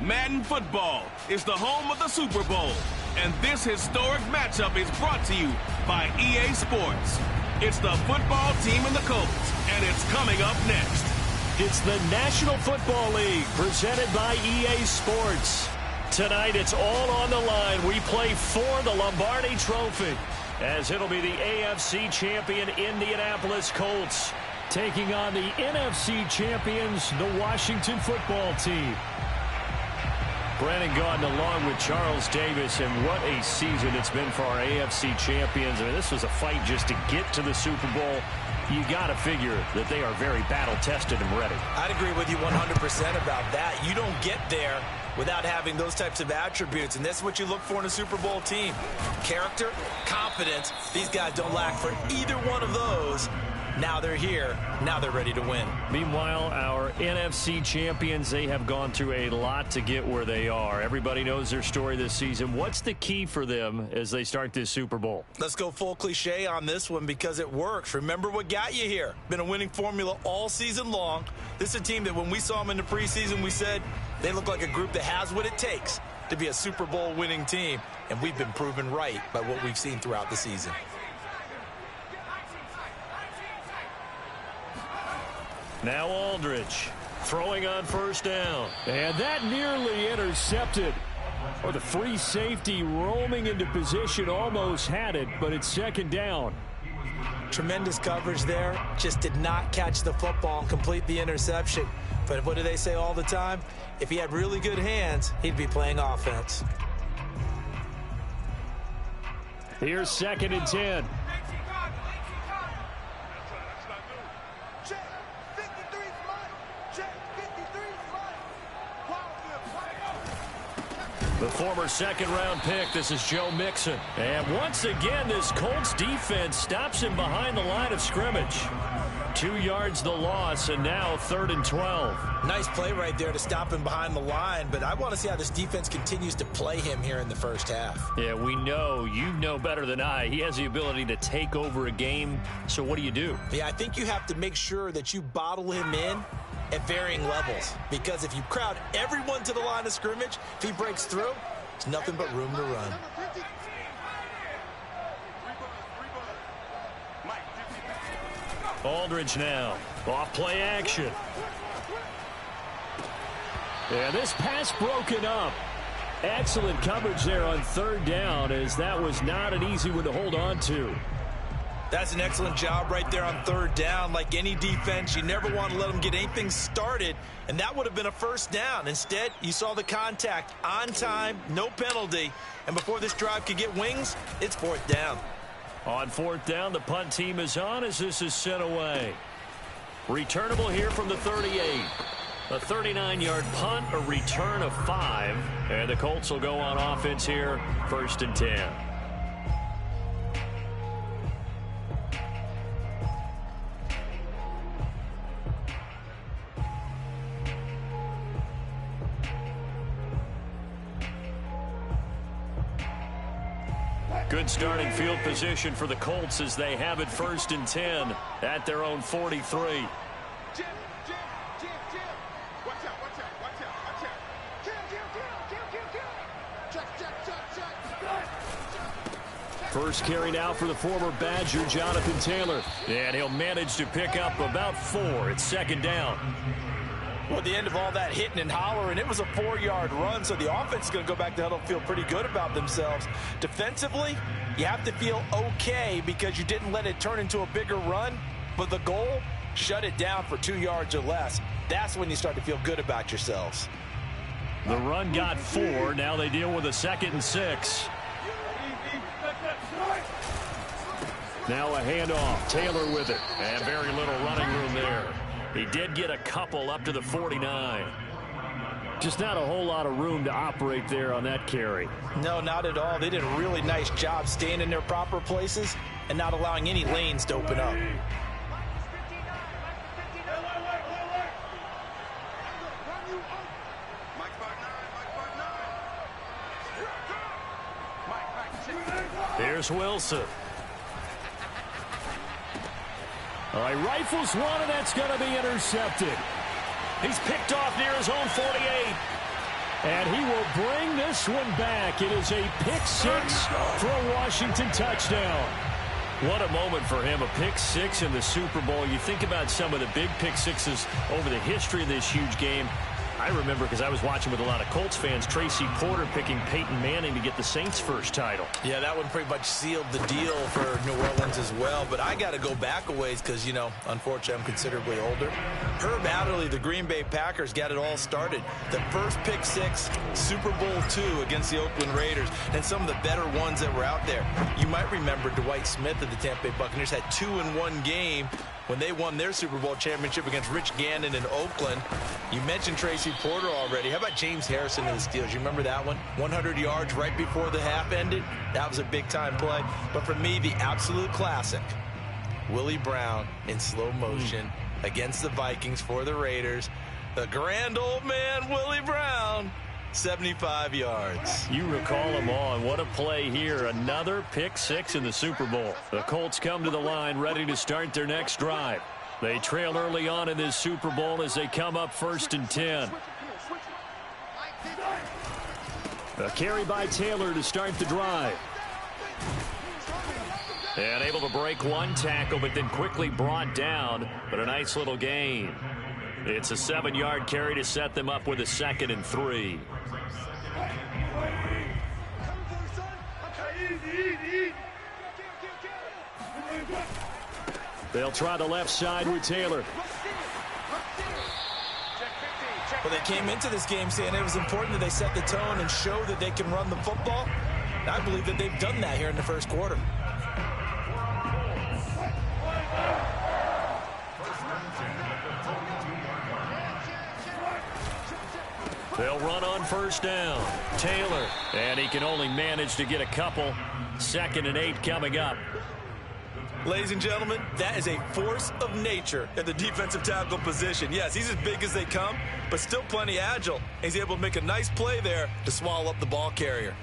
Madden football is the home of the Super Bowl, and this historic matchup is brought to you by EA Sports. It's the football team and the Colts, and it's coming up next. It's the National Football League presented by EA Sports. Tonight it's all on the line. We play for the Lombardi Trophy, as it'll be the AFC champion Indianapolis Colts taking on the NFC champions, the Washington Football Team. Brandon Gaudin along with Charles Davis, and what a season it's been for our AFC champions. I mean, this was a fight just to get to the Super Bowl. You got to figure that they are very battle-tested and ready. I'd agree with you 100% about that. You don't get there without having those types of attributes, and that's what you look for in a Super Bowl team. Character, confidence. These guys don't lack for either one of those. Now they're here. Now they're ready to win. Meanwhile, our NFC champions, they have gone through a lot to get where they are. Everybody knows their story this season. What's the key for them as they start this Super Bowl? Let's go full cliche on this one because it works. Remember what got you here. Been a winning formula all season long. This is a team that when we saw them in the preseason, we said they look like a group that has what it takes to be a Super Bowl winning team. And we've been proven right by what we've seen throughout the season. Now Aldridge throwing on first down. And that nearly intercepted. Or the free safety roaming into position almost had it, but it's second down. Tremendous coverage there. Just did not catch the football and complete the interception. But what do they say all the time? If he had really good hands, he'd be playing offense. Here's 2nd and 10. The former second-round pick, this is Joe Mixon. And once again, this Colts defense stops him behind the line of scrimmage. 2 yards the loss, and now 3rd and 12. Nice play right there to stop him behind the line, but I want to see how this defense continues to play him here in the first half. Yeah, we know. You know better than I. He has the ability to take over a game, so what do? Yeah, I think you have to make sure that you bottle him in at varying levels, because if you crowd everyone to the line of scrimmage, if he breaks through, it's nothing but room to run. Aldridge now, off play action. And this pass broken up. Excellent coverage there on 3rd down, as that was not an easy one to hold on to. That's an excellent job right there on 3rd down. Like any defense, you never want to let them get anything started, and that would have been a first down. Instead, you saw the contact on time, no penalty, and before this drive could get wings, it's 4th down. On 4th down, the punt team is on as this is sent away. Returnable here from the 38. A 39-yard punt, a return of 5, and the Colts will go on offense here, 1st and 10. Good starting field position for the Colts as they have it 1st and 10 at their own 43. First carry now for the former Badger, Jonathan Taylor. And he'll manage to pick up about 4. It's 2nd down. Well, at the end of all that hitting and hollering, it was a 4-yard run, so the offense is going to go back to huddle, feel pretty good about themselves. Defensively, you have to feel okay because you didn't let it turn into a bigger run, but the goal, shut it down for 2 yards or less. That's when you start to feel good about yourselves. The run got 4. Now they deal with a 2nd and 6. Now a handoff. Taylor with it. And very little running room there. He did get a couple up to the 49. Just not a whole lot of room to operate there on that carry. No, not at all. They did a really nice job staying in their proper places and not allowing any lanes to open up. Here's Wilson. All right, rifles one, and that's going to be intercepted. He's picked off near his own 48. And he will bring this one back. It is a pick-6 for a Washington touchdown. What a moment for him, a pick-6 in the Super Bowl. You think about some of the big pick-6s over the history of this huge game. I remember, because I was watching with a lot of Colts fans, Tracy Porter picking Peyton Manning to get the Saints' first title. Yeah, that one pretty much sealed the deal for New Orleans as well. But I got to go back a ways because, you know, unfortunately, I'm considerably older. Herb Adderley, the Green Bay Packers, got it all started. The first pick-6, Super Bowl II against the Oakland Raiders, and some of the better ones that were out there. You might remember Dwight Smith of the Tampa Bay Buccaneers had 2 in one game when they won their Super Bowl championship against Rich Gannon in Oakland. You mentioned Tracy Porter already. How about James Harrison of the Steelers? You remember that one? 100 yards right before the half ended. That was a big-time play. But for me, the absolute classic, Willie Brown in slow motion against the Vikings for the Raiders. The grand old man, Willie Brown, 75 yards. You recall them all, and what a play here. Another pick-6 in the Super Bowl. The Colts come to the line ready to start their next drive. They trail early on in this Super Bowl as they come up 1st and 10. A carry by Taylor to start the drive. And able to break one tackle, but then quickly brought down. But a nice little gain. It's a 7-yard carry to set them up with a 2nd and 3. They'll try the left side with Taylor. Well, they came into this game saying it was important that they set the tone and show that they can run the football. And I believe that they've done that here in the first quarter. They'll run on 1st down. Taylor, and he can only manage to get a couple. 2nd and 8 coming up. Ladies and gentlemen, that is a force of nature at the defensive tackle position. Yes, he's as big as they come, but still plenty agile. He's able to make a nice play there to swallow up the ball carrier.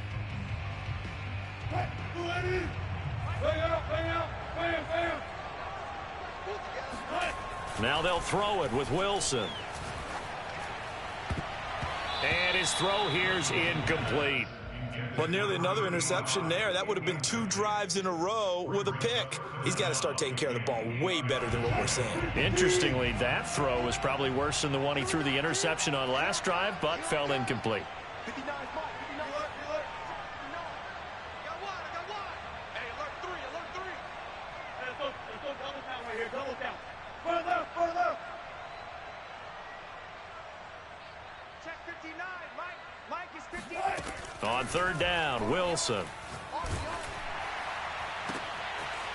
Now they'll throw it with Wilson. And his throw here's incomplete. Well, nearly another interception there. That would have been 2 drives in a row with a pick. He's got to start taking care of the ball way better than what we're seeing. Interestingly, that throw was probably worse than the one he threw the interception on last drive, but fell incomplete. On 3rd down, Wilson.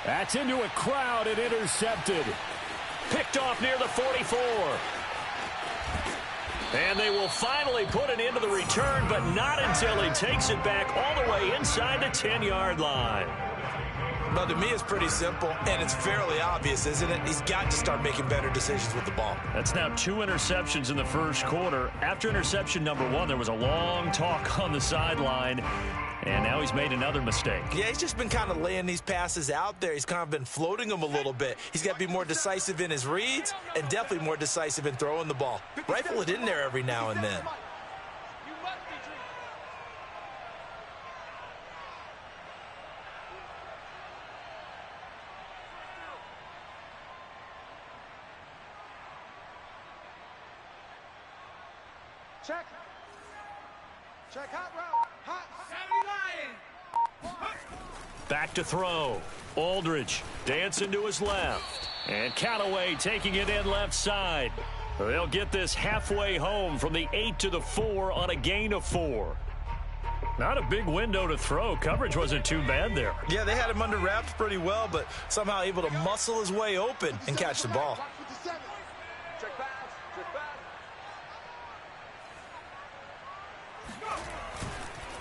That's into a crowd and intercepted. Picked off near the 44. And they will finally put it into the return, but not until he takes it back all the way inside the 10-yard line. Well, to me, it's pretty simple, and it's fairly obvious, isn't it? He's got to start making better decisions with the ball. That's now 2 interceptions in the first quarter. After interception number 1, there was a long talk on the sideline, and now he's made another mistake. Yeah, he's just been kind of laying these passes out there. He's kind of been floating them a little bit. He's got to be more decisive in his reads and definitely more decisive in throwing the ball. Rifle it in there every now and then. Check. Check hot route. Hot. Back to throw. Aldridge dancing to his left. And Callaway taking it in left side. They'll get this halfway home from the 8 to the 4 on a gain of 4. Not a big window to throw. Coverage wasn't too bad there. Yeah, they had him under wraps pretty well, but somehow able to muscle his way open and catch the ball.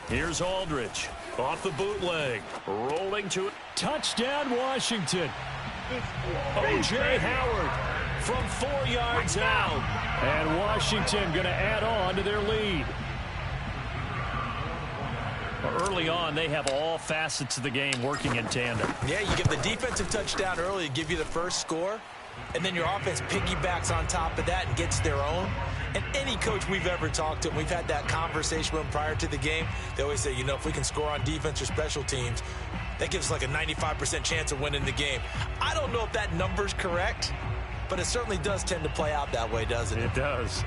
Here's Aldridge. Off the bootleg. Rolling to it. Touchdown, Washington. O.J. Howard from 4 yards out. And Washington going to add on to their lead. Early on, they have all facets of the game working in tandem. Yeah, you get the defensive touchdown early, give you the first score. and then your offense piggybacks on top of that and gets their own. And any coach we've ever talked to, and we've had that conversation with them prior to the game, they always say, you know, if we can score on defense or special teams, that gives us like a 95% chance of winning the game. I don't know if that number's correct, but it certainly does tend to play out that way, doesn't it? It does.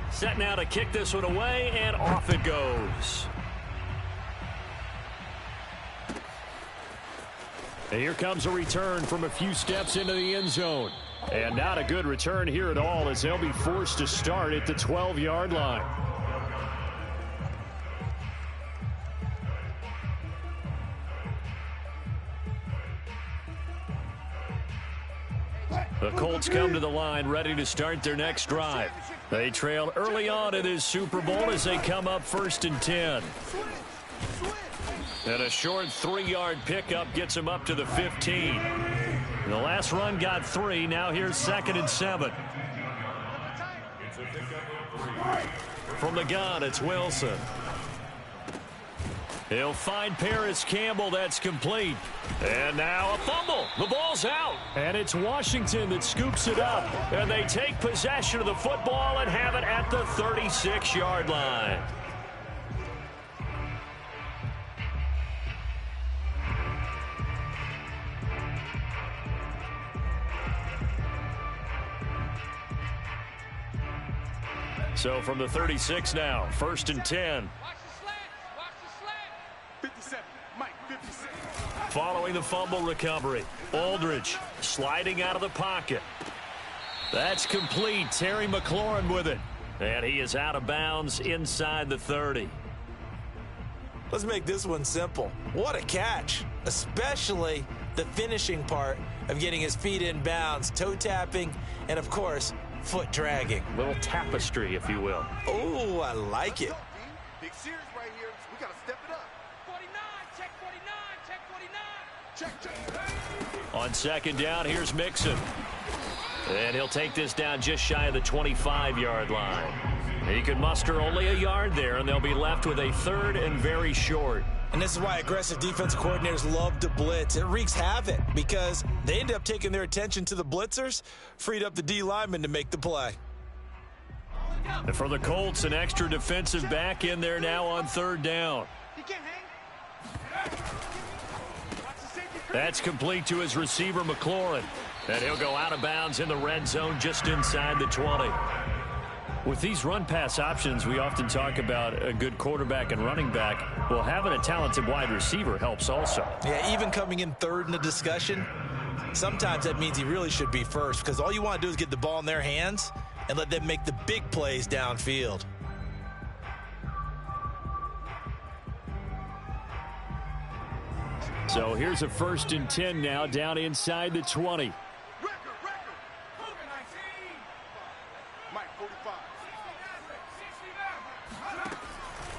Set now to kick this one away, and off it goes. And here comes a return from a few steps into the end zone. And not a good return here at all, as they'll be forced to start at the 12-yard line. The Colts come to the line ready to start their next drive. They trail early on in this Super Bowl as they come up 1st and 10. And a short 3-yard pickup gets them up to the 15. And the last run got 3. Now here's 2nd and 7. From the gun, it's Wilson. He'll find Paris Campbell. That's complete. And now a fumble. The ball's out. And it's Washington that scoops it up. And they take possession of the football and have it at the 36-yard line. So from the 36 now, 1st and 10. Following the fumble recovery, Aldridge sliding out of the pocket. That's complete. Terry McLaurin with it. And he is out of bounds inside the 30. Let's make this one simple. What a catch, especially the finishing part of getting his feet in bounds, toe tapping, and of course, foot dragging. Little tapestry, if you will. Oh, I like it. Big series right here. We got to step it up. 49, check 49, check 49. Check. On 2nd down, here's Mixon. And he'll take this down just shy of the 25-yard line. He can muster only a yard there, and they'll be left with a 3rd and very short. And this is why aggressive defensive coordinators love to blitz. It wreaks havoc because they end up taking their attention to the blitzers, freed up the D lineman to make the play. And for the Colts, an extra defensive back in there now on 3rd down. That's complete to his receiver, McLaurin. And he'll go out of bounds in the red zone just inside the 20. With these run-pass options, we often talk about a good quarterback and running back. Well, having a talented wide receiver helps also. Yeah, even coming in 3rd in the discussion, sometimes that means he really should be first because all you want to do is get the ball in their hands and let them make the big plays downfield. So here's a 1st and 10 now down inside the 20.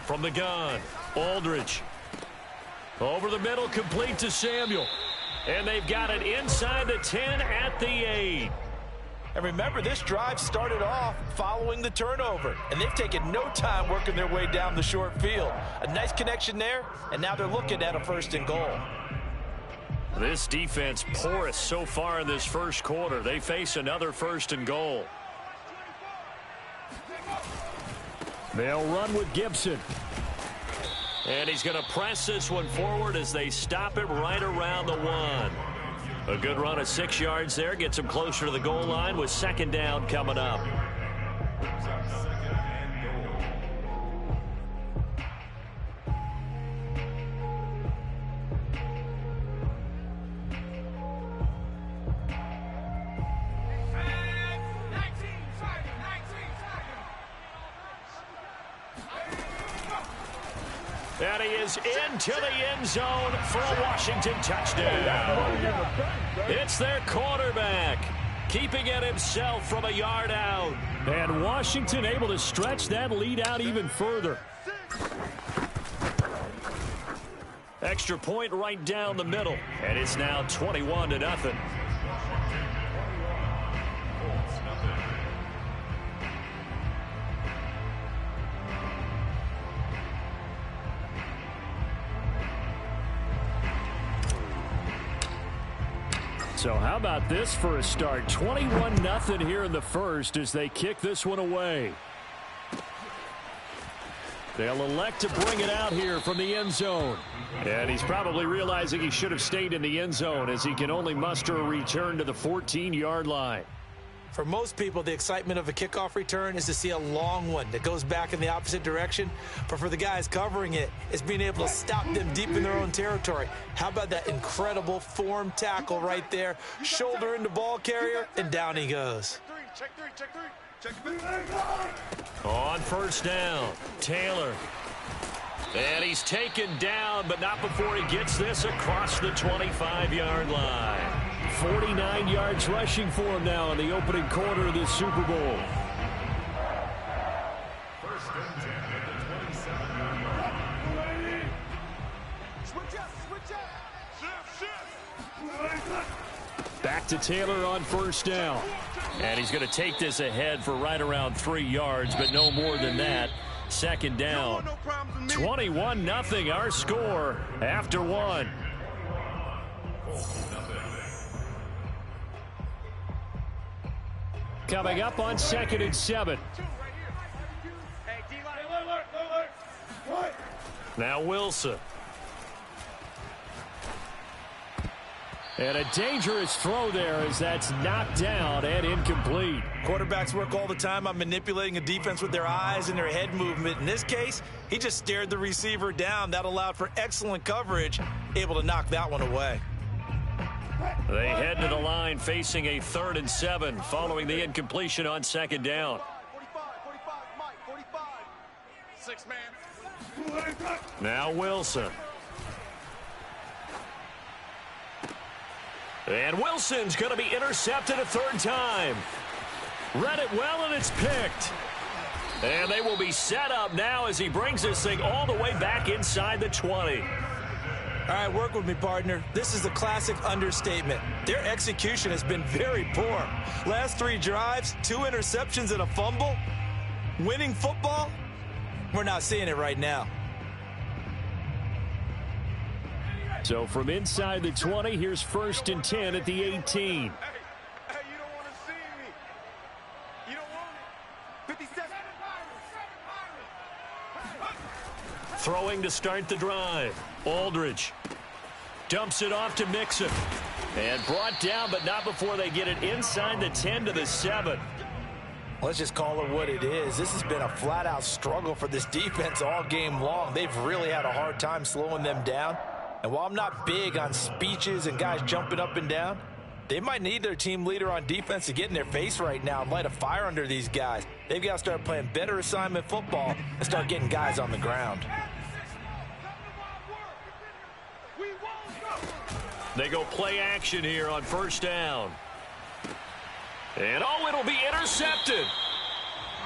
From the gun, Aldridge. Over the middle, complete to Samuel. And they've got it inside the 10 at the 8. And remember, this drive started off following the turnover. And they've taken no time working their way down the short field. A nice connection there, and now they're looking at a 1st and goal. This defense porous so far in this first quarter. They face another 1st and goal. They'll run with Gibson. And he's going to press this one forward as they stop him right around the 1. A good run of 6 yards there. Gets him closer to the goal line with 2nd down coming up. And he is into the end zone for a Washington touchdown. It's their quarterback, keeping it himself from a yard out. And Washington able to stretch that lead out even further. Extra point right down the middle, and it's now 21-0. So how about this for a start? 21-0 here in the first as they kick this one away. They'll elect to bring it out here from the end zone. And he's probably realizing he should have stayed in the end zone as he can only muster a return to the 14-yard line. For most people, the excitement of a kickoff return is to see a long one that goes back in the opposite direction. But for the guys covering it, it's being able to stop them deep in their own territory. How about that incredible form tackle right there? Shoulder into ball carrier, and down he goes. Check three. On first down, Taylor. And he's taken down, but not before he gets this across the 25-yard line. 49 yards rushing for him now in the opening quarter of the Super Bowl. First and 10 at the 27. Switch up. Back to Taylor on first down. And he's going to take this ahead for right around 3 yards, but no more than that. Second down. 21-0 our score after one. Coming up on 2nd and 7. Now Wilson. And a dangerous throw there as that's knocked down and incomplete. Quarterbacks work all the time on manipulating a defense with their eyes and their head movement. In this case, he just stared the receiver down. That allowed for excellent coverage, able to knock that one away. They head to the line facing a 3rd and 7 following the incompletion on 2nd down. 45. 6 man. Now Wilson. And Wilson's going to be intercepted a 3rd time. Read it well, and it's picked. And they will be set up now as he brings this thing all the way back inside the 20. All right, work with me, partner. This is a classic understatement. Their execution has been very poor. Last 3 drives, 2 interceptions and a fumble. Winning football? We're not seeing it right now. So from inside the 20, here's 1st and 10 at the 18. Hey, you don't want to see me. You don't want it. 57. Throwing to start the drive. Aldridge dumps it off to Mixon. And brought down, but not before they get it inside the 10 to the 7. Let's just call it what it is. This has been a flat-out struggle for this defense all game long. They've really had a hard time slowing them down. And while I'm not big on speeches and guys jumping up and down, they might need their team leader on defense to get in their face right now and light a fire under these guys. They've got to start playing better assignment football and start getting guys on the ground. They go play action here on first down. And it'll be intercepted.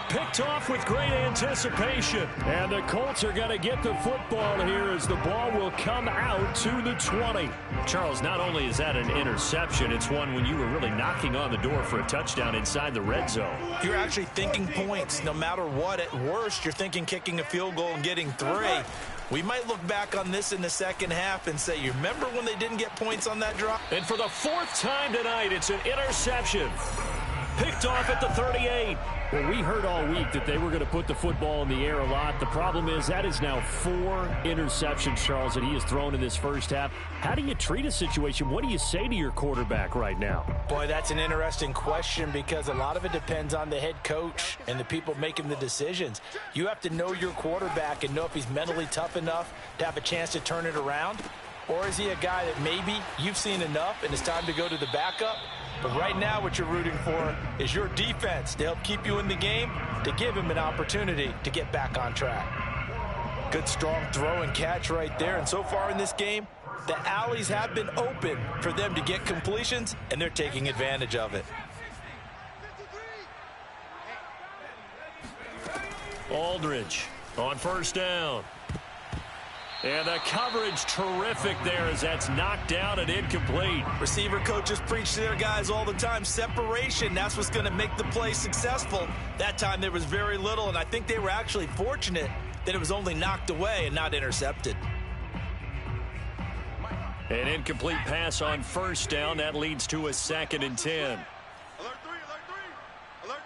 Picked off with great anticipation. And the Colts are going to get the football here as the ball will come out to the 20. Charles, not only is that an interception, it's one when you were really knocking on the door for a touchdown inside the red zone. You're actually thinking points no matter what. At worst, you're thinking kicking a field goal and getting 3. We might look back on this in the second half and say, you remember when they didn't get points on that drop? And for the 4th time tonight, it's an interception. Picked off at the 38. Well, we heard all week that they were going to put the football in the air a lot. The problem is that is now 4 interceptions, Charles, that he has thrown in this first half. How do you treat a situation? What do you say to your quarterback right now? Boy, that's an interesting question because a lot of it depends on the head coach and the people making the decisions. You have to know your quarterback and know if he's mentally tough enough to have a chance to turn it around. Or is he a guy that maybe you've seen enough and it's time to go to the backup? But right now what you're rooting for is your defense to help keep you in the game, to give him an opportunity to get back on track. Good strong throw and catch right there. And so far in this game, the alleys have been open for them to get completions, and they're taking advantage of it. Aldridge on first down. And the coverage terrific there as that's knocked down and incomplete. Receiver coaches preach to their guys all the time. Separation, that's what's going to make the play successful. That time there was very little, and I think they were actually fortunate that it was only knocked away and not intercepted. An incomplete pass on first down. That leads to a 2nd and 10. Alert 3, alert 3, alert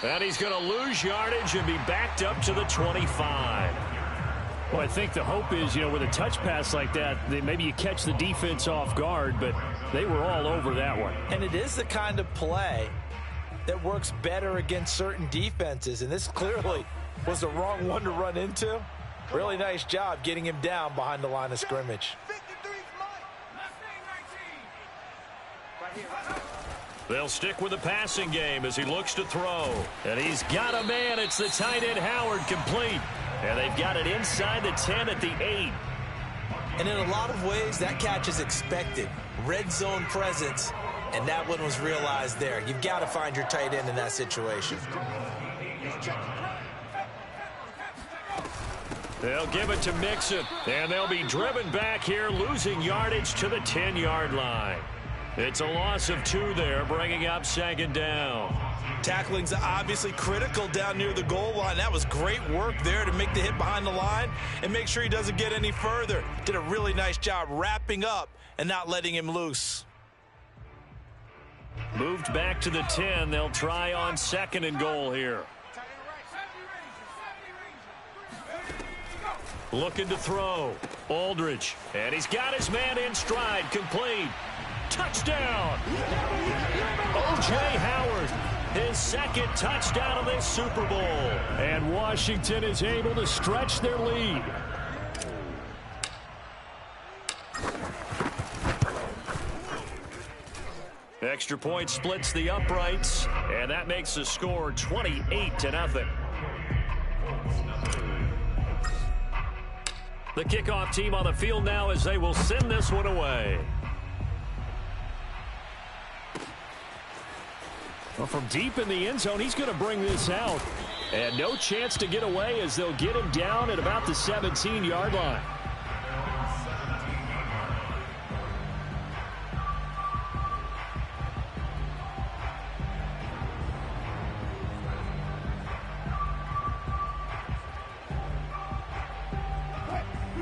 3. And he's going to lose yardage and be backed up to the 25. Well, I think the hope is, with a touch pass like that, maybe you catch the defense off guard, but they were all over that one. And it is the kind of play that works better against certain defenses, and this clearly was the wrong one to run into. Really nice job getting him down behind the line of scrimmage. They'll stick with the passing game as he looks to throw. And he's got a man. It's the tight end Howard, complete. And they've got it inside the 10 at the 8. And in a lot of ways, that catch is expected. Red zone presence, and that one was realized there. You've got to find your tight end in that situation. They'll give it to Mixon, and they'll be driven back here, losing yardage to the 10-yard line. It's a loss of 2 there, bringing up 2nd down. Tackling's obviously critical down near the goal line. That was great work there to make the hit behind the line and make sure he doesn't get any further. Did a really nice job wrapping up and not letting him loose. Moved back to the 10. They'll try on 2nd and goal here. Looking to throw. Aldridge. And he's got his man in stride. Complete. Touchdown. O.J. Howard. His 2nd touchdown of this Super Bowl. And Washington is able to stretch their lead. Extra point splits the uprights. And that makes the score 28-0. The kickoff team on the field now as they will send this one away. Well, from deep in the end zone, he's going to bring this out. And no chance to get away as they'll get him down at about the 17-yard line.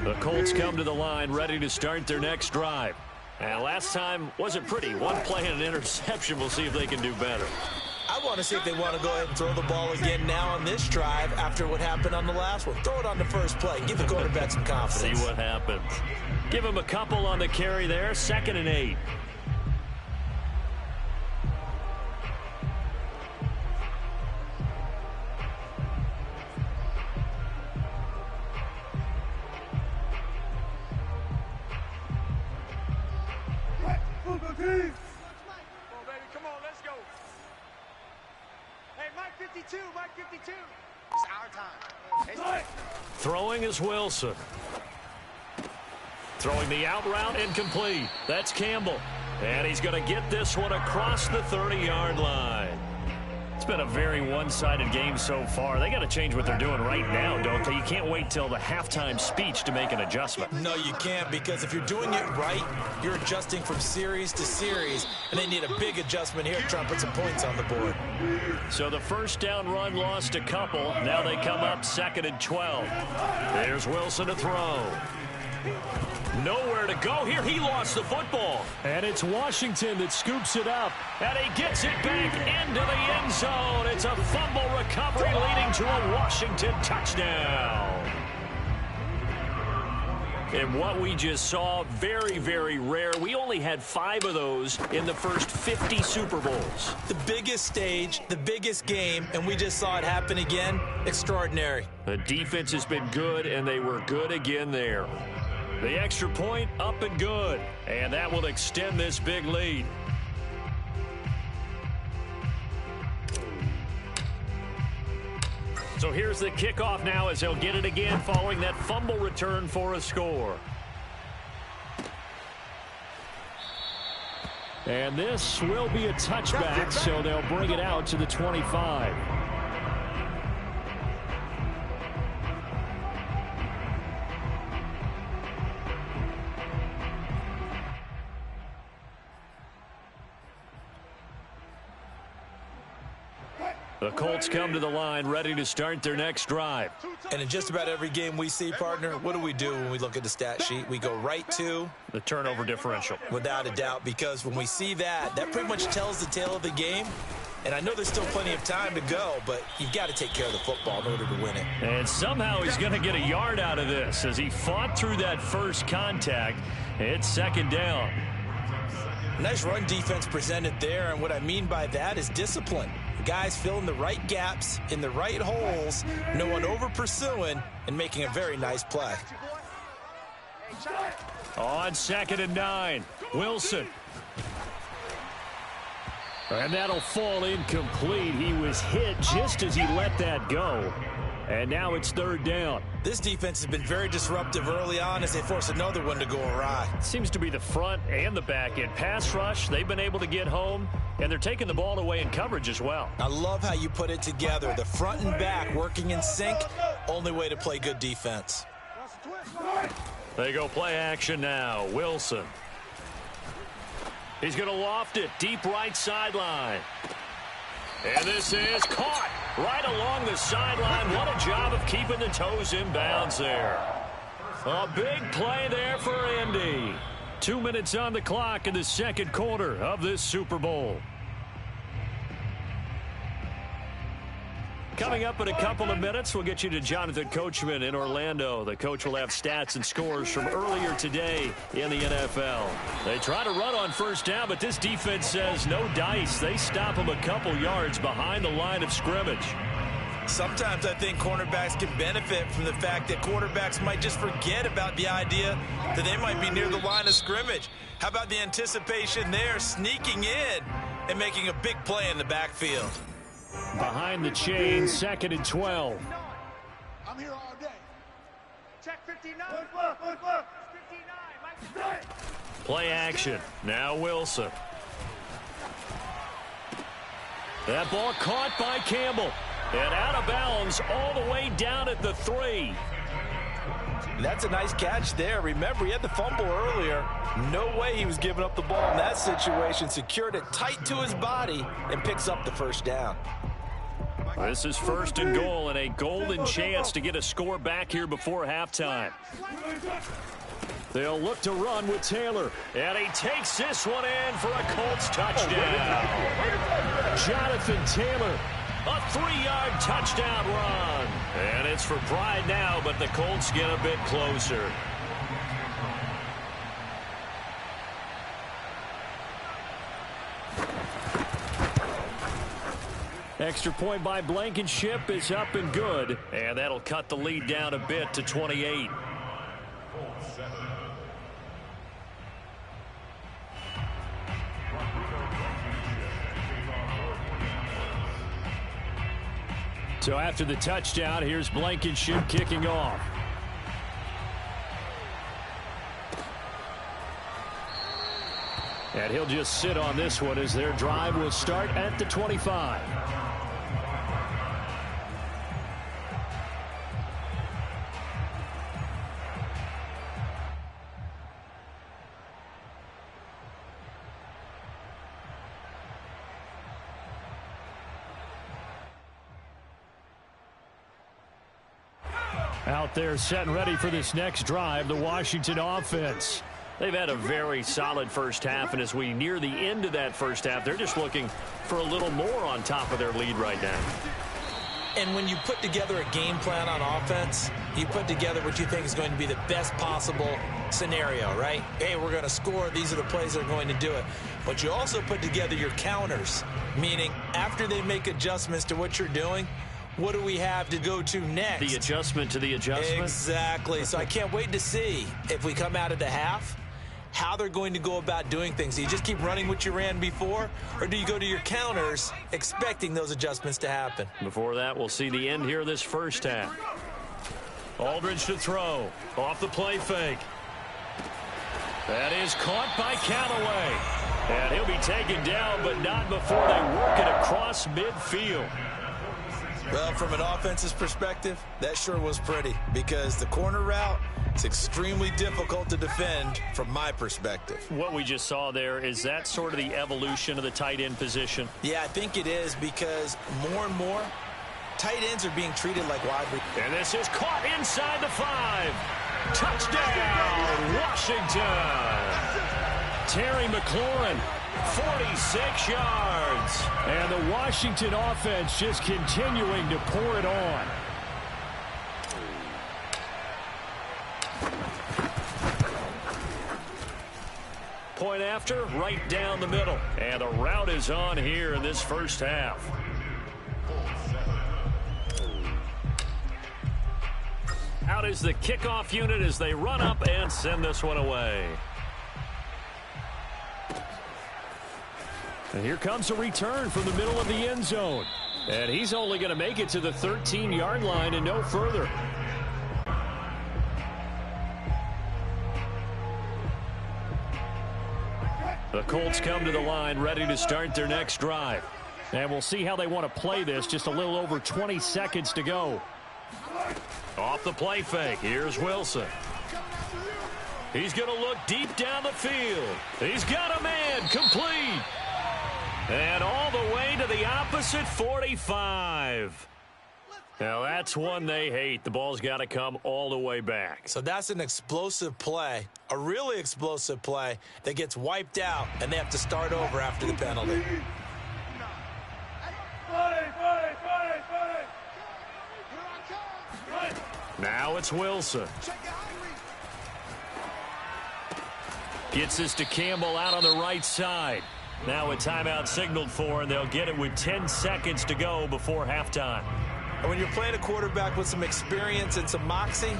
The Colts come to the line ready to start their next drive. And last time wasn't pretty. One play and an interception. We'll see if they can do better. I want to see if they want to go ahead and throw the ball again now on this drive after what happened on the last one. Throw it on the first play. Give the quarterback some confidence. See what happens. Give him a couple on the carry there. 2nd and 8. Come on, baby. Come on, let's go. Hey, Mike 52, Mike 52. It's our time. It's time. Throwing is Wilson. Throwing the out route incomplete. That's Campbell. And he's going to get this one across the 30-yard line. It's been a very one-sided game so far. They got to change what they're doing right now, don't they? You can't wait till the halftime speech to make an adjustment. No, you can't, because if you're doing it right, you're adjusting from series to series, and they need a big adjustment here to try and put some points on the board. So the first down run lost a couple. Now they come up 2nd and 12. There's Wilson to throw. Nowhere to go here. He lost the football. And it's Washington that scoops it up. And he gets it back into the end zone. It's a fumble recovery leading to a Washington touchdown. And what we just saw, very, very rare. We only had 5 of those in the first 50 Super Bowls. The biggest stage, the biggest game, and we just saw it happen again. Extraordinary. The defense has been good, and they were good again there. The extra point up and good. And that will extend this big lead. So here's the kickoff now as they'll get it again following that fumble return for a score. And this will be a touchback, so they'll bring it out to the 25. The Colts come to the line ready to start their next drive. And in just about every game we see, partner, what do we do when we look at the stat sheet? We go right to the turnover differential. Without a doubt, because when we see that pretty much tells the tale of the game. And I know there's still plenty of time to go, but you've got to take care of the football in order to win it. And somehow he's going to get a yard out of this as he fought through that first contact. It's second down. Nice run defense presented there, and what I mean by that is discipline. Guys filling the right gaps in the right holes, no one over pursuing, and making a very nice play. On 2nd and 9, Wilson. And that'll fall incomplete. He was hit just as he let that go. And now it's 3rd down. This defense has been very disruptive early on as they force another one to go awry. Seems to be the front and the back end. Pass rush, they've been able to get home, and they're taking the ball away in coverage as well. I love how you put it together. The front and back working in sync, only way to play good defense. They go play action now. Wilson. He's going to loft it deep right sideline. And this is caught right along the sideline. What a job of keeping the toes in bounds there. A big play there for Andy. 2 minutes on the clock in the second quarter of this Super Bowl. Coming up in a couple of minutes, we'll get you to Jonathan Coachman in Orlando. The coach will have stats and scores from earlier today in the NFL. They try to run on first down, but this defense says no dice. They stop them a couple yards behind the line of scrimmage. Sometimes I think cornerbacks can benefit from the fact that quarterbacks might just forget about the idea that they might be near the line of scrimmage. How about the anticipation there, sneaking in and making a big play in the backfield? Behind the chain, 2nd and 12. I'm here all day. Check 59. 59. Play action. Now Wilson. That ball caught by Campbell. And out of bounds all the way down at the 3. That's a nice catch there. Remember, he had the fumble earlier. No way he was giving up the ball in that situation. Secured it tight to his body and picks up the first down. This is 1st and goal and a golden chance to get a score back here before halftime. They'll look to run with Taylor. And he takes this one in for a Colts touchdown. Jonathan Taylor, a 3-yard touchdown run. And it's for pride now, but the Colts get a bit closer. Extra point by Blankenship is up and good. And that'll cut the lead down a bit to 28. So after the touchdown, here's Blankenship kicking off. And he'll just sit on this one as their drive will start at the 25. Out there set and ready for this next drive, the Washington offense. They've had a very solid first half, and as we near the end of that first half, they're just looking for a little more on top of their lead right now. And when you put together a game plan on offense, you put together what you think is going to be the best possible scenario, right? Hey, we're going to score. These are the plays that are going to do it. But you also put together your counters, meaning after they make adjustments to what you're doing, what do we have to go to next? The adjustment to the adjustment? Exactly. So I can't wait to see if we come out of the half, how they're going to go about doing things. Do you just keep running what you ran before, or do you go to your counters expecting those adjustments to happen? Before that, we'll see the end here of this first half. Aldridge to throw. Off the play fake. That is caught by Callaway. And he'll be taken down, but not before they work it across midfield. Well, from an offensive perspective, that sure was pretty because the corner route is extremely difficult to defend from my perspective. What we just saw there, is that sort of the evolution of the tight end position? Yeah, I think it is because more and more tight ends are being treated like wide receivers. And this is caught inside the 5. Touchdown, Washington. Terry McLaurin, 46 yards. And the Washington offense just continuing to pour it on. Point after, right down the middle. And the route is on here in this first half. Out is the kickoff unit as they run up and send this one away. And here comes a return from the middle of the end zone. And he's only going to make it to the 13-yard line and no further. The Colts come to the line ready to start their next drive. And we'll see how they want to play this. Just a little over 20 seconds to go. Off the play fake, here's Wilson. He's going to look deep down the field. He's got a man, complete. And all the way to the opposite 45. Now that's one they hate. The ball's got to come all the way back. So that's an explosive play, a really explosive play that gets wiped out, and they have to start over after the penalty. Now it's Wilson. Gets this to Campbell out on the right side. Now a timeout signaled for, and they'll get it with 10 seconds to go before halftime. And when you're playing a quarterback with some experience and some moxie,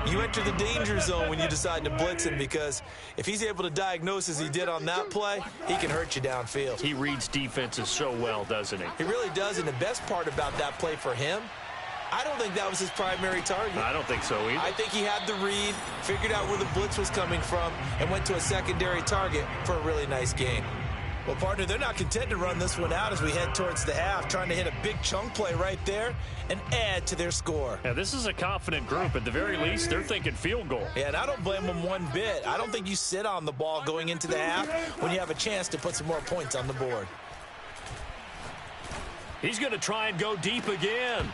you enter the danger zone when you decide to blitz him, because if he's able to diagnose as he did on that play, he can hurt you downfield. He reads defenses so well, doesn't he? He really does, and the best part about that play for him, I don't think that was his primary target. I don't think so either. I think he had the read, figured out where the blitz was coming from, and went to a secondary target for a really nice game. Well, partner, they're not content to run this one out as we head towards the half, trying to hit a big chunk play right there and add to their score. Yeah, this is a confident group. At the very least, they're thinking field goal. Yeah, and I don't blame them one bit. I don't think you sit on the ball going into the half when you have a chance to put some more points on the board. He's going to try and go deep again.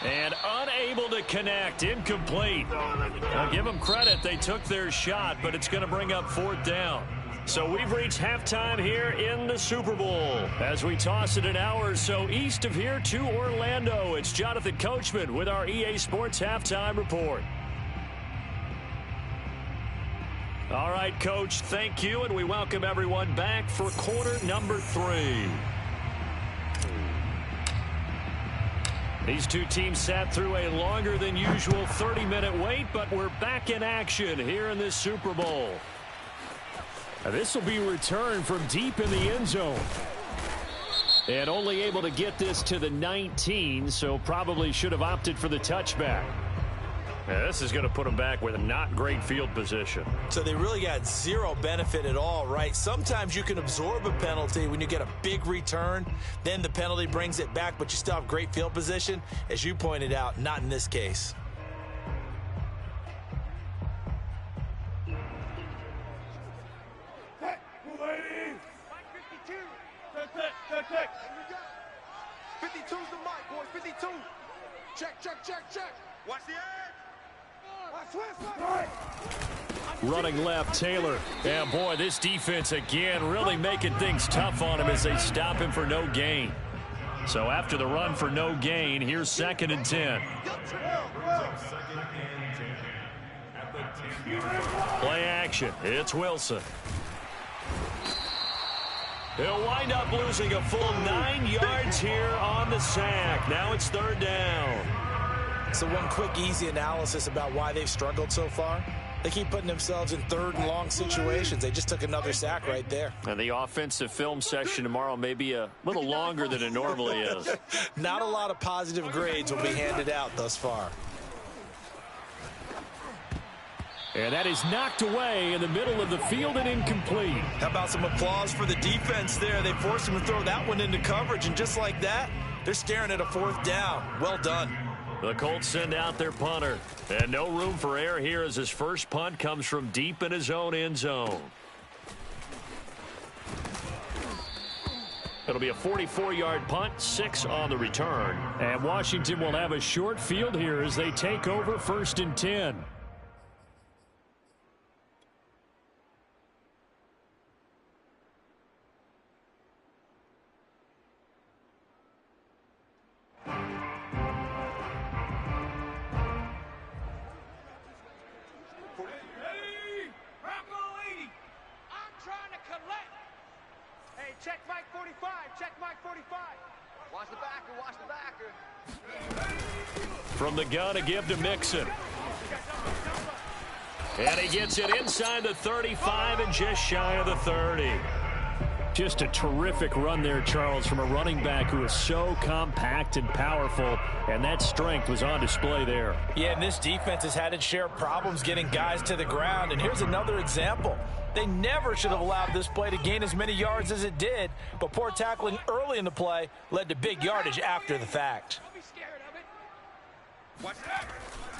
And unable to connect, incomplete. I'll give them credit. They took their shot, but it's going to bring up 4th down. So we've reached halftime here in the Super Bowl. As we toss it an hour or so east of here to Orlando, it's Jonathan Coachman with our EA Sports Halftime Report. All right, Coach, thank you, and we welcome everyone back for quarter number 3. These two teams sat through a longer than usual 30-minute wait, but we're back in action here in this Super Bowl. This will be returned from deep in the end zone. And only able to get this to the 19, so probably should have opted for the touchback. Yeah, this is going to put them back with a not great field position. So they really got zero benefit at all, right? Sometimes you can absorb a penalty when you get a big return. Then the penalty brings it back, but you still have great field position. As you pointed out, not in this case. Check. 52's the mic, boys. 52. Check. Watch the edge. Running left, Taylor. Yeah, boy, this defense again really making things tough on him as they stop him for no gain. So after the run for no gain, here's 2nd and 10. Play action. It's Wilson. He'll wind up losing a full 9 yards here on the sack. Now it's 3rd down. So one quick, easy analysis about why they've struggled so far. They keep putting themselves in 3rd and long situations. They just took another sack right there. And the offensive film session tomorrow may be a little longer than it normally is. Not a lot of positive grades will be handed out thus far. And that is knocked away in the middle of the field and incomplete. How about some applause for the defense there? They forced him to throw that one into coverage, and just like that, They're staring at a 4th down. Well done. The Colts send out their punter. And no room for error here as his first punt comes from deep in his own end zone. It'll be a 44-yard punt, 6 on the return. And Washington will have a short field here as they take over 1st and 10. Check Mike 45. Check Mike 45. Watch the backer. Watch the backer. From the gun, a give to Mixon. And he gets it inside the 35 and just shy of the 30. Just a terrific run there, Charles, from a running back who is so compact and powerful, and that strength was on display there. Yeah, and this defense has had its share of problems getting guys to the ground, and here's another example. They never should have allowed this play to gain as many yards as it did, but poor tackling early in the play led to big yardage after the fact. Don't be scared of it. Watch that.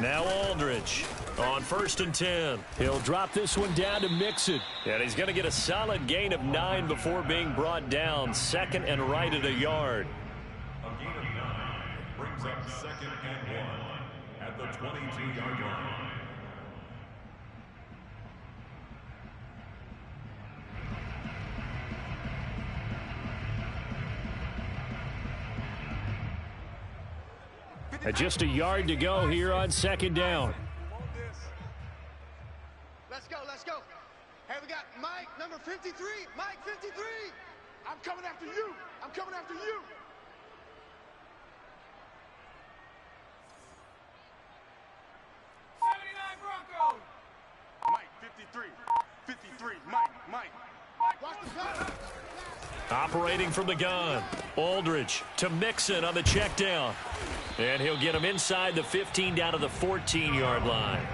Now Aldridge on 1st and 10. He'll drop this one down to Mixon. And he's going to get a solid gain of 9 before being brought down. 2nd and right at a yard. A gain of 9 brings up 2nd and 1 at the 22-yard line. Just a yard to go here on 2nd down. Let's go. Let's go. Hey, we got Mike, number 53. Mike, 53. I'm coming after you. I'm coming after you. Broncos. Mike, 53. 53. Mike. Watch the gun. Operating from the gun. Aldridge to Mixon on the check down. And he'll get him inside the 15 down to the 14-yard line.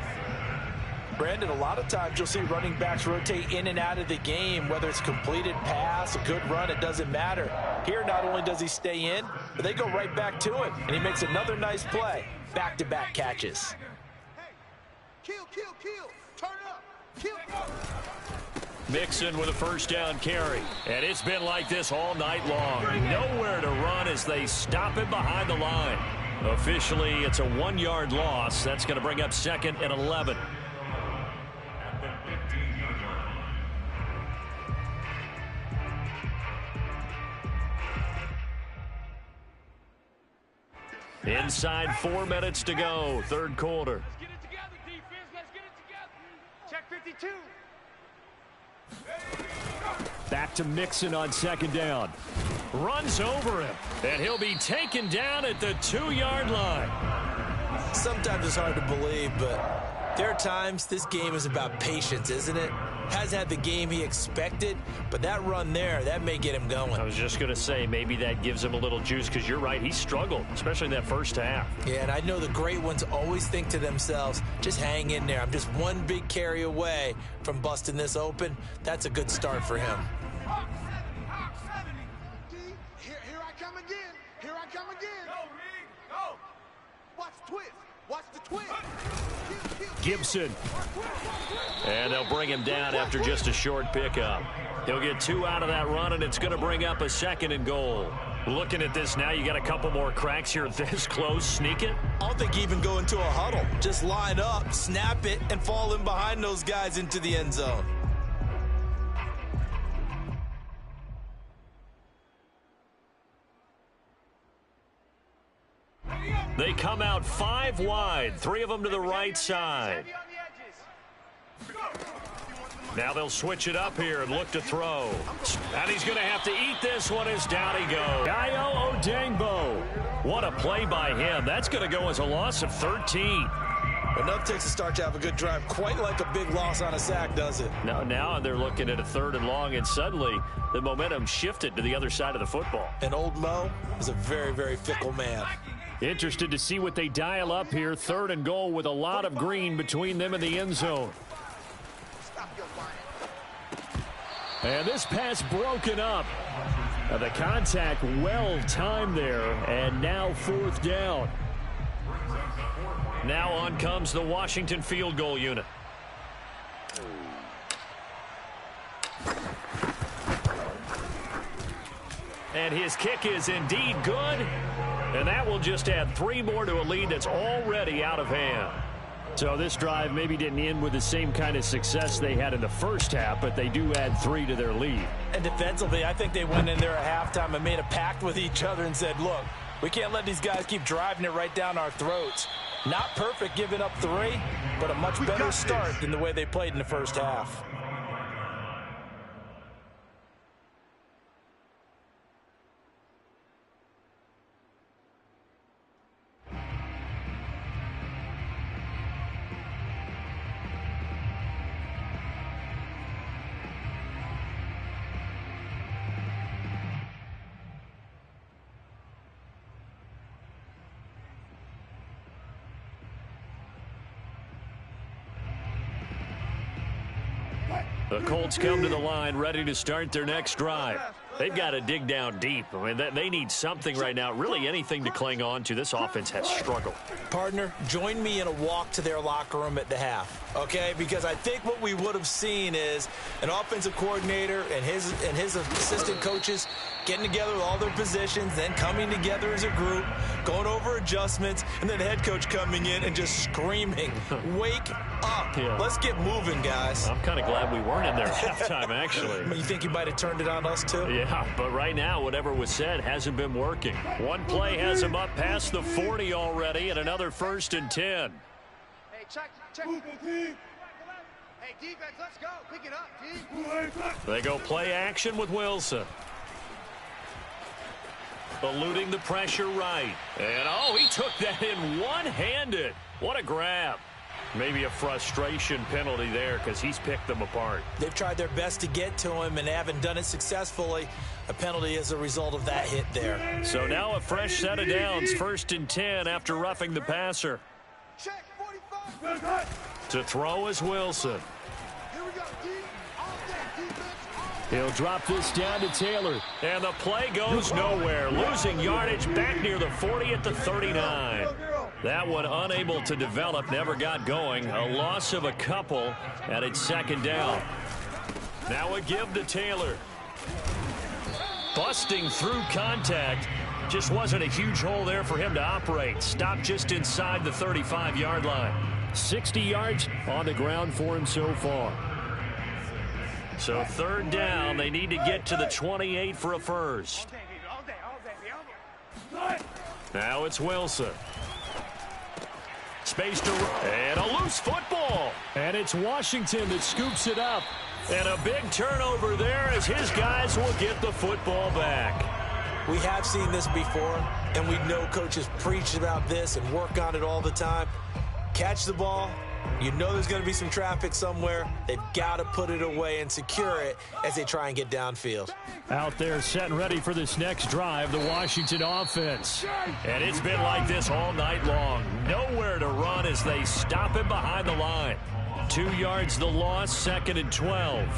Brandon, a lot of times you'll see running backs rotate in and out of the game, whether it's a completed pass, a good run, it doesn't matter. Here, not only does he stay in, but they go right back to it, and he makes another nice play. Back-to-back catches. Hey, kill. Turn up. Kill. Mixon with a 1st down carry. And it's been like this all night long. Nowhere to run as they stop him behind the line. Officially, it's a 1-yard loss. That's going to bring up 2nd and 11. Inside 4 minutes to go, 3rd quarter. Let's get it together, defense. Let's get it together. Check 52. Back to Mixon on 2nd down. Runs over him, and he'll be taken down at the 2-yard line. Sometimes it's hard to believe, but there are times this game is about patience, isn't it? Hasn't had the game he expected, but that run there, that may get him going. I was just going to say, maybe that gives him a little juice, because you're right, he struggled, especially in that 1st half. Yeah, and I know the great ones always think to themselves, just hang in there. I'm just one big carry away from busting this open. That's a good start for him. Here I come again. Here I come again. Go, Reed. Go. Watch the twist. Watch the twist. Gibson. And they'll bring him down after just a short pickup. He'll get 2 out of that run, and it's going to bring up a 2nd and goal. Looking at this now, you got a couple more cracks here this close. Sneak it. I don't think even go into a huddle. Just line up, snap it, and fall in behind those guys into the end zone. They come out 5 wide, 3 of them to the right side. Now they'll switch it up here and look to throw. And he's going to have to eat this one as down he goes. Dayo Odangbo. What a play by him. That's going to go as a loss of 13. Enough takes a start to have a good drive. Quite like a big loss on a sack, does it? Now they're looking at a 3rd and long, and suddenly the momentum shifted to the other side of the football. And old Mo is a very, very fickle man. Interested to see what they dial up here. 3rd and goal with a lot of green between them and the end zone. And this pass broken up. The contact well-timed there, and now 4th down. Now on comes the Washington field goal unit. And his kick is indeed good, and that will just add 3 more to a lead that's already out of hand. So this drive maybe didn't end with the same kind of success they had in the first half, but they do add 3 to their lead. And defensively, I think they went in there at halftime and made a pact with each other and said, look, we can't let these guys keep driving it right down our throats. Not perfect giving up 3, but a much better start than the way they played in the first half. The Colts come to the line ready to start their next drive. They've got to dig down deep. I mean, they need something right now, really anything to cling on to. This offense has struggled. Partner, join me in a walk to their locker room at the half, okay? Because I think what we would have seen is an offensive coordinator and his assistant coaches getting together with all their positions, then coming together as a group, going over adjustments, and then the head coach coming in and just screaming, wake up. Yeah. Let's get moving, guys. I'm kind of glad we weren't in there at halftime, actually. You think you might have turned it on us, too? Yeah, but right now, whatever was said hasn't been working. One play has him up past the 40 already, and another 1st and 10. Hey, check. Hey, defense, let's go. Pick it up, D. They go play action with Wilson. Eluding the pressure right. And, oh, he took that in one-handed. What a grab. Maybe a frustration penalty there because he's picked them apart. They've tried their best to get to him and haven't done it successfully. A penalty as a result of that hit there. So now a fresh set of downs, 1st and 10 after roughing the passer. Check, 45. To throw is Wilson. Here we go, D. All day, defense. He'll drop this down to Taylor. And the play goes nowhere. Losing yardage back near the 40 at the 39. That one unable to develop, never got going. A loss of a couple, and it's 2nd down. Now a give to Taylor. Busting through contact. Just wasn't a huge hole there for him to operate. Stopped just inside the 35-yard line. 60 yards on the ground for him so far. So 3rd down, they need to get to the 28 for a first. Now it's Wilson. Space to and a loose football. And it's Washington that scoops it up. And a big turnover there as his guys will get the football back. We have seen this before, and we know coaches preach about this and work on it all the time. Catch the ball. You know there's going to be some traffic somewhere. They've got to put it away and secure it as they try and get downfield. Out there set and ready for this next drive, the Washington offense. And it's been like this all night long. Nowhere to run as they stop him behind the line. 2 yards the loss, 2nd and 12.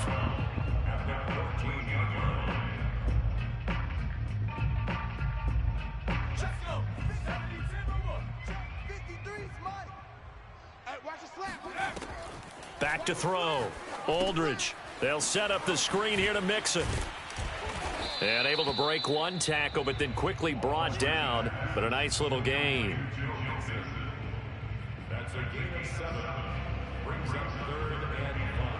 Back to throw. Aldridge. They'll set up the screen here to Mixon. And able to break one tackle, but then quickly brought down. But a nice little gain. That's a gain of 7. Brings up 3rd and 5.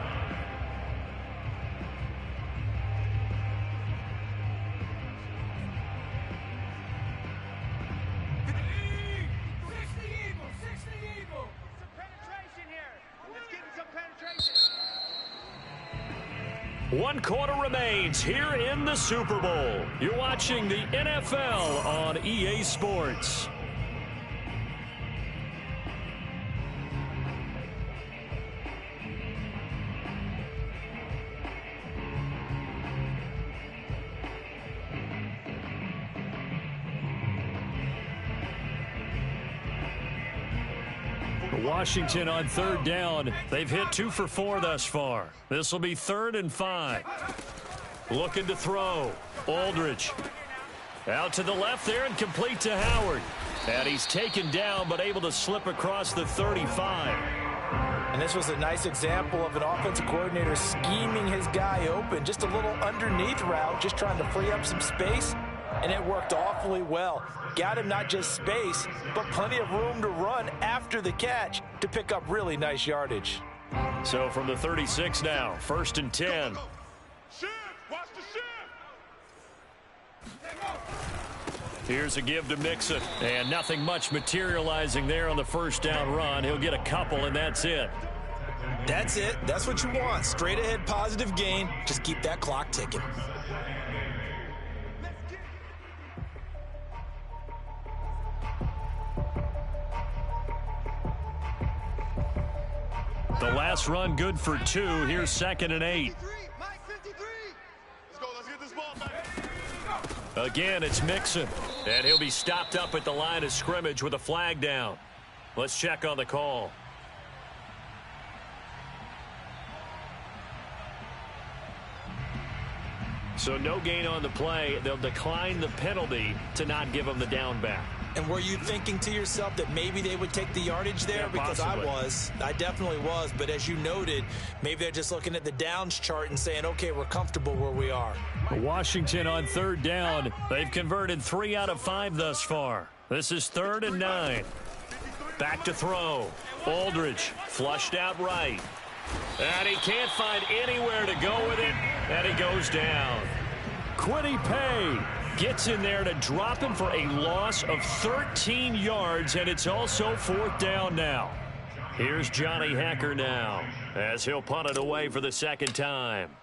One quarter remains here in the Super Bowl. You're watching the NFL on EA Sports. Washington on 3rd down. They've hit 2 for 4 thus far. This will be 3rd and 5. Looking to throw. Aldridge. Out to the left there and complete to Howard. And he's taken down but able to slip across the 35. And this was a nice example of an offensive coordinator scheming his guy open. Just a little underneath route, just trying to free up some space. And it worked awfully well. Got him not just space, but plenty of room to run after the catch to pick up really nice yardage. So from the 36 now, 1st and 10. Shift! Watch the shift! Here's a give to Mixon. And nothing much materializing there on the first down run. He'll get a couple, and that's it. That's it. That's what you want. Straight ahead positive gain. Just keep that clock ticking. The last run good for 2. Here's 2nd and 8. Mike 53. Let's go. Let's get this ball back. Again, it's Mixon. And he'll be stopped up at the line of scrimmage with a flag down. Let's check on the call. So no gain on the play. They'll decline the penalty to not give him the down back. And were you thinking to yourself that maybe they would take the yardage there? Yeah, because possibly. I definitely was. But as you noted, maybe they're just looking at the downs chart and saying, okay, we're comfortable where we are. Washington on 3rd down. They've converted 3 out of 5 thus far. This is 3rd and 9. Back to throw. Aldridge flushed out right. And he can't find anywhere to go with it. And he goes down. Quiddy Pay gets in there to drop him for a loss of 13 yards, and it's also 4th down now. Here's Johnny Hecker now as he'll punt it away for the 2nd time.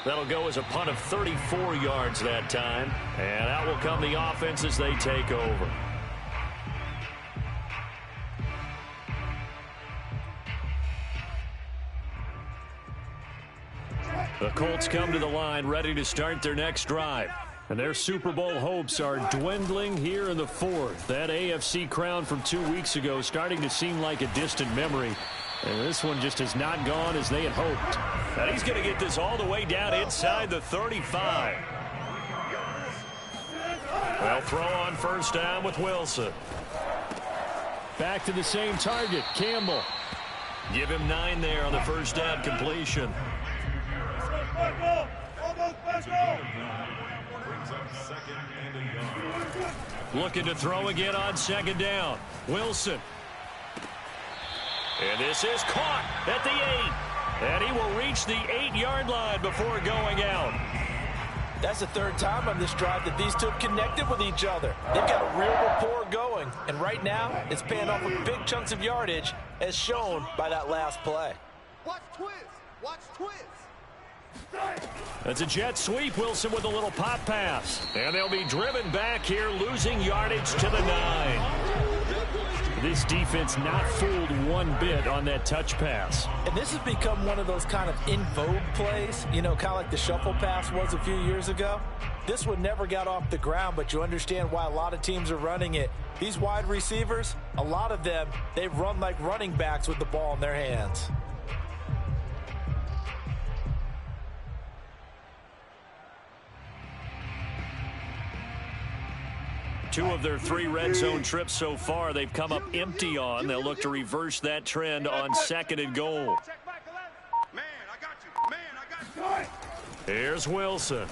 That'll go as a punt of 34 yards that time, and out will come the offense as they take over. The Colts come to the line ready to start their next drive. And their Super Bowl hopes are dwindling here in the 4th. That AFC crown from 2 weeks ago starting to seem like a distant memory. And this one just has not gone as they had hoped. And he's going to get this all the way down inside the 35. Well, throw on 1st down with Wilson. Back to the same target, Campbell. Give him 9 there on the 1st down completion. Looking to throw again on 2nd down. Wilson. And this is caught at the 8. And he will reach the 8-yard line before going out. That's the 3rd time on this drive that these two have connected with each other. They've got a real rapport going. And right now, it's paying off with big chunks of yardage as shown by that last play. Watch twist. Watch twist. That's a jet sweep. Wilson with a little pop pass. And they'll be driven back here, losing yardage to the 9. This defense not fooled one bit on that touch pass. And this has become one of those kind of in vogue plays, you know, kind of like the shuffle pass was a few years ago. This one never got off the ground, but you understand why a lot of teams are running it. These wide receivers, a lot of them, they run like running backs with the ball in their hands. Two of their 3 red zone trips so far, they've come up empty on. They'll look to reverse that trend on 2nd and goal. Man, I got you. Man, I got you. Here's Wilson.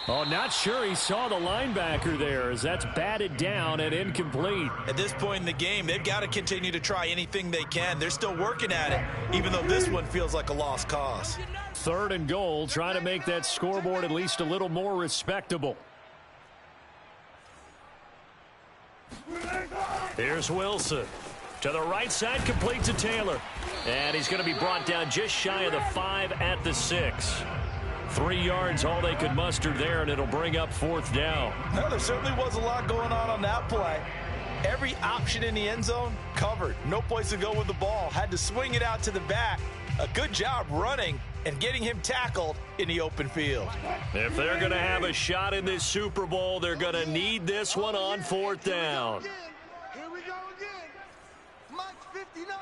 Oh, not sure he saw the linebacker there as that's batted down and incomplete. At this point in the game, they've got to continue to try anything they can. They're still working at it, even though this one feels like a lost cause. 3rd and goal, trying to make that scoreboard at least a little more respectable. Here's Wilson. To the right side, complete to Taylor. And he's going to be brought down just shy of the 5 at the 6. 3 yards, all they could muster there, and it'll bring up 4th down. No, there certainly was a lot going on that play. Every option in the end zone covered. No place to go with the ball. Had to swing it out to the back. A good job running and getting him tackled in the open field. If they're going to have a shot in this Super Bowl, they're going to need this one on fourth down. Here we go again. Mike's 59.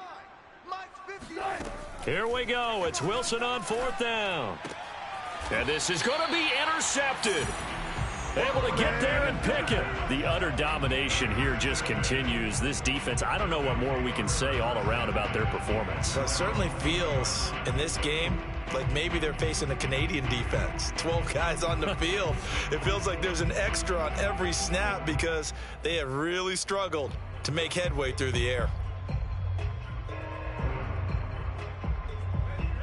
Mike's 59. Here we go. It's Wilson on fourth down. And this is going to be intercepted. Able to get there and pick it. The utter domination here just continues. This defense, I don't know what more we can say all around about their performance. Well, it certainly feels in this game like maybe they're facing a Canadian defense. 12 guys on the field. It feels like there's an extra on every snap because they have really struggled to make headway through the air.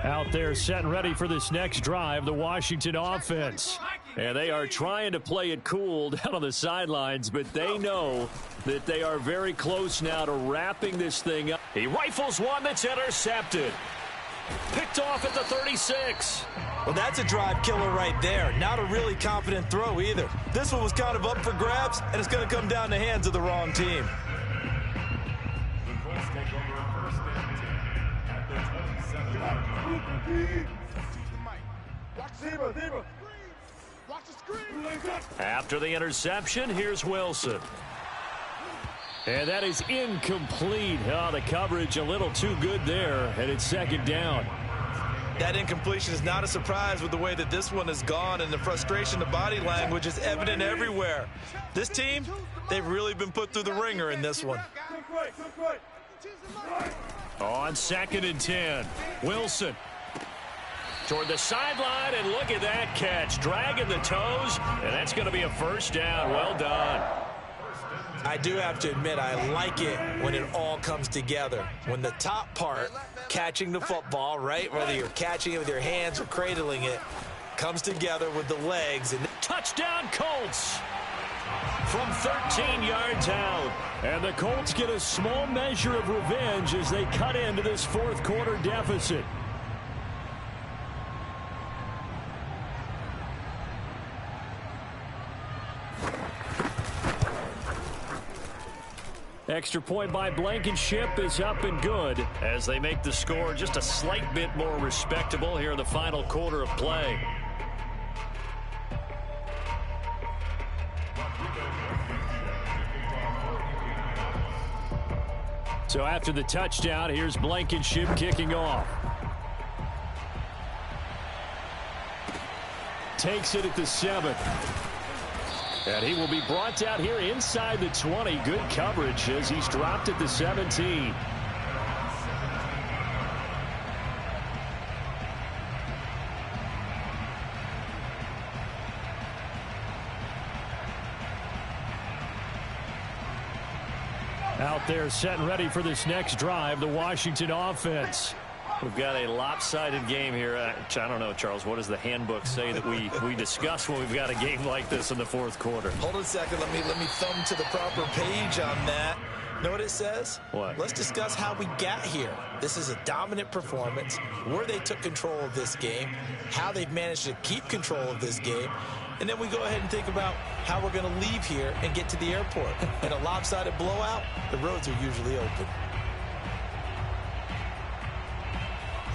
Out there set and ready for this next drive, the Washington offense. And they are trying to play it cool down on the sidelines, but they know that they are very close now to wrapping this thing up. He rifles one that's intercepted. Picked off at the 36. Well, that's a drive killer right there. Not a really confident throw either. This one was kind of up for grabs, and it's going to come down the hands of the wrong team. After the interception, here's Wilson. And that is incomplete. Oh, the coverage a little too good there, and it's second down. That incompletion is not a surprise with the way that this one has gone, and the frustration, the body language is evident everywhere. This team, they've really been put through the ringer in this one. On 2nd and 10, Wilson toward the sideline, and look at that catch. Dragging the toes, and that's going to be a first down. Well done. I do have to admit, I like it when it all comes together. When the top part, catching the football, right, whether you're catching it with your hands or cradling it, comes together with the legs. And touchdown Colts from 13 yards out. And the Colts get a small measure of revenge as they cut into this fourth quarter deficit. Extra point by Blankenship is up and good as they make the score just a slight bit more respectable here in the final quarter of play. So after the touchdown, here's Blankenship kicking off. Takes it at the 7. And he will be brought down here inside the 20. Good coverage as he's dropped at the 17. Out there set and ready for this next drive, the Washington offense. We've got a lopsided game here. I don't know, Charles, what does the handbook say that we discuss when we've got a game like this in the fourth quarter? Hold on a second. Let me thumb to the proper page on that. Know what it says? What? Let's discuss how we got here. This is a dominant performance, where they took control of this game, how they've managed to keep control of this game, and then we go ahead and think about how we're going to leave here and get to the airport. In a lopsided blowout, the roads are usually open.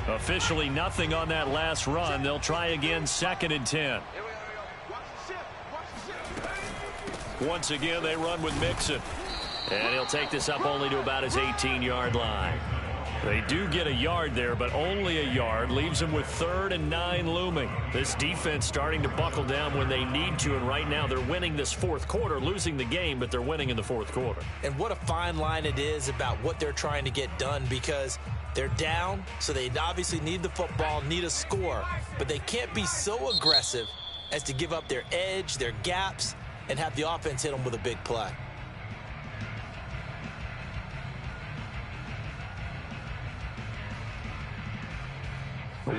Officially nothing on that last run. They'll try again 2nd and 10. Once again, they run with Mixon. And he'll take this up only to about his 18-yard line. They do get a yard there, but only a yard. Leaves them with 3rd and 9 looming. This defense starting to buckle down when they need to, and right now they're winning this fourth quarter, losing the game, but they're winning in the fourth quarter. And what a fine line it is about what they're trying to get done, because they're down, so they obviously need the football, need a score, but they can't be so aggressive as to give up their edge, their gaps, and have the offense hit them with a big play.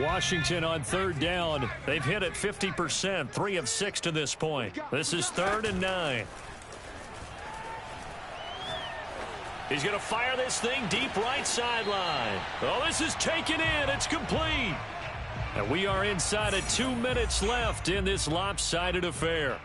Washington on 3rd down. They've hit it 50%, 3 of 6 to this point. This is 3rd and 9. He's going to fire this thing deep right sideline. Oh, this is taken in. It's complete. And we are inside of 2 minutes left in this lopsided affair.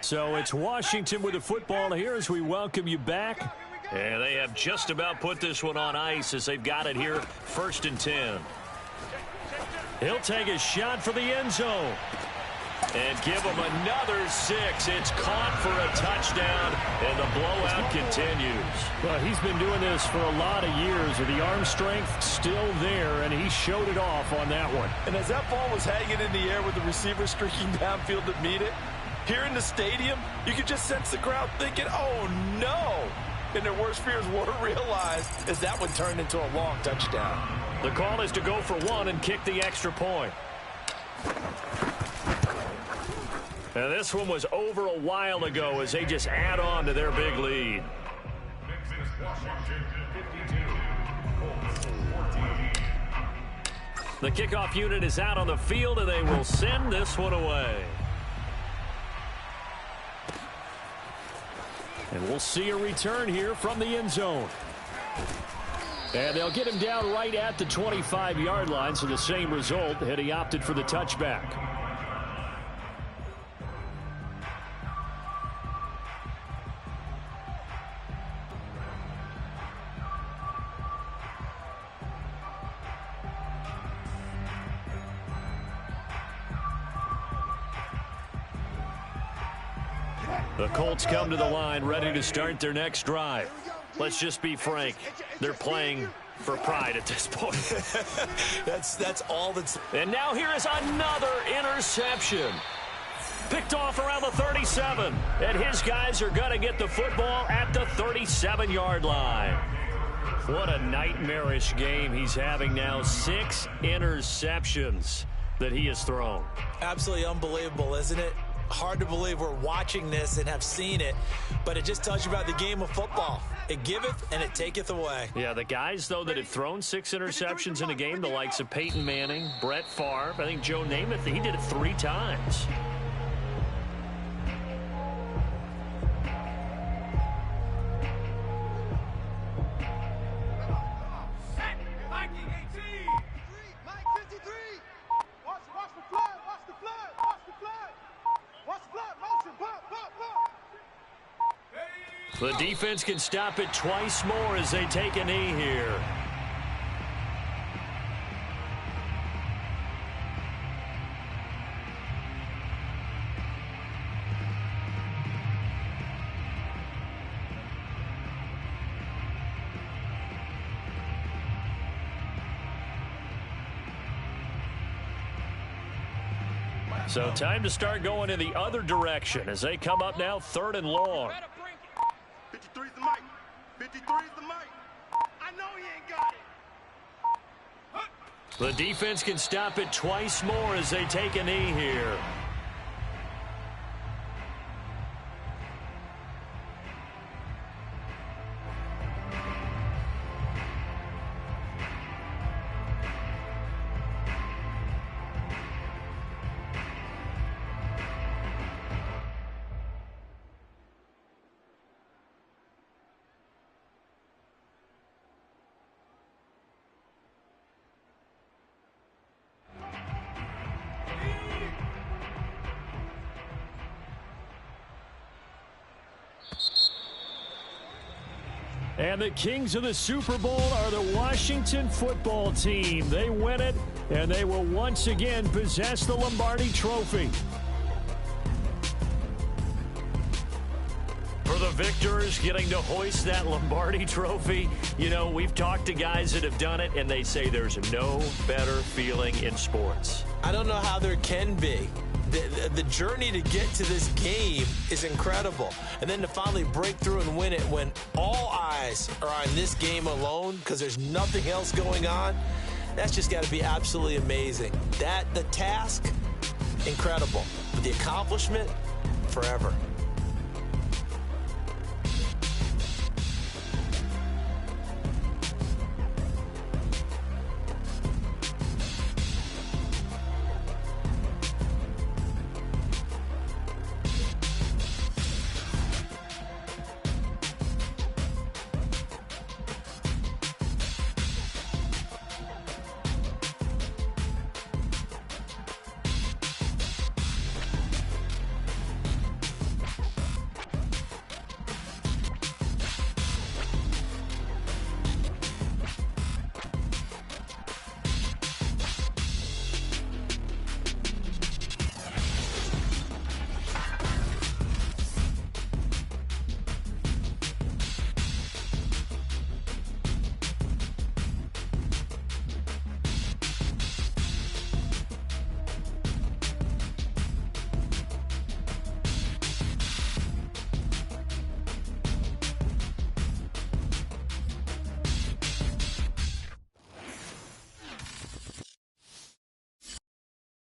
So it's Washington with the football here as we welcome you back. And they have just about put this one on ice as they've got it here, 1st and 10. He'll take a shot for the end zone. And give him another 6. It's caught for a touchdown, and the blowout continues. Well, he's been doing this for a lot of years with the arm strength still there, and he showed it off on that one. And as that ball was hanging in the air with the receiver streaking downfield to meet it, here in the stadium, you could just sense the crowd thinking, oh, no. And their worst fears were realized as that one turned into a long touchdown. The call is to go for 1 and kick the extra point. And this one was over a while ago as they just add on to their big lead. The kickoff unit is out on the field, and they will send this one away. And we'll see a return here from the end zone. And they'll get him down right at the 25-yard line, so the same result had he opted for the touchback. The Colts come to the line ready to start their next drive. Let's just be frank. They're playing for pride at this point. That's all that's... And now here is another interception. Picked off around the 37. And his guys are going to get the football at the 37-yard line. What a nightmarish game he's having now. 6 interceptions that he has thrown. Absolutely unbelievable, isn't it? Hard to believe we're watching this and have seen it, but it just tells you about the game of football. It giveth and it taketh away. Yeah, the guys, though, that have thrown 6 interceptions in a game, the likes of Peyton Manning, Brett Favre, I think Joe Namath, he did it 3 times. The defense can stop it twice more as they take a knee here. So time to start going in the other direction as they come up now 3rd and long. 53's the mic. 53's the mic. I know he ain't got it. The defense can stop it twice more as they take a knee here. And the kings of the Super Bowl are the Washington football team. They win it, and they will once again possess the Lombardi Trophy. For the victors getting to hoist that Lombardi Trophy, you know, we've talked to guys that have done it, and they say there's no better feeling in sports. I don't know how there can be. The journey to get to this game is incredible. And then to finally break through and win it when all eyes are on this game alone because there's nothing else going on, that's just got to be absolutely amazing. The task, incredible. But the accomplishment, forever.